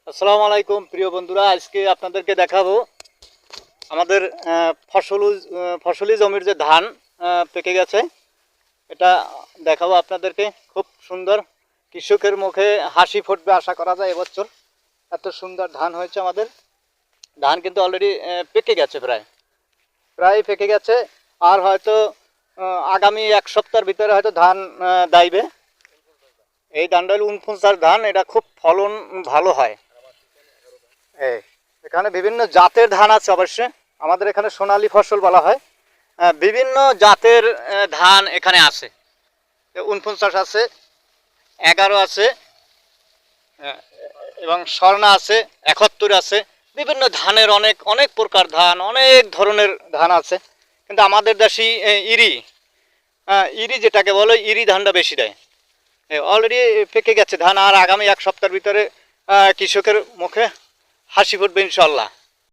আসসালামু আলাইকুম প্রিয় বন্ধুরা, আজকে আপনাদেরকে দেখাবো আমাদের ফসলি জমির যে ধান পেকে গেছে। এটা দেখাবো আপনাদেরকে। খুব সুন্দর, কৃষকের মুখে হাসি ফুটবে আশা করা যায়। এবছর এত সুন্দর ধান হয়েছে আমাদের। ধান কিন্তু অলরেডি পেকে গেছে, প্রায় পেকে গেছে। আর হয়তো আগামী এক সপ্তাহের ভিতরে হয়তো ধান দাইবে। এই ধানটা হলো 49 ধান। এটা খুব ফলন ভালো হয়। এখানে বিভিন্ন জাতের ধান আছে অবশ্যই। আমাদের এখানে সোনালী ফসল বলা হয়। বিভিন্ন জাতের ধান এখানে আছে। 49 আছে, 11 আছে, এবং স্বর্ণা আছে, 71 আছে। বিভিন্ন ধানের অনেক অনেক প্রকার ধান, অনেক ধরনের ধান আছে। কিন্তু আমাদের দেশি ইরি ইরি যেটাকে বলে, ইরি ধানটা বেশি দেয়। অলরেডি পেকে গেছে ধান। আর আগামী এক সপ্তাহের ভিতরে কৃষকের মুখে হাসি ফুটবে ইনশাল্লাহ।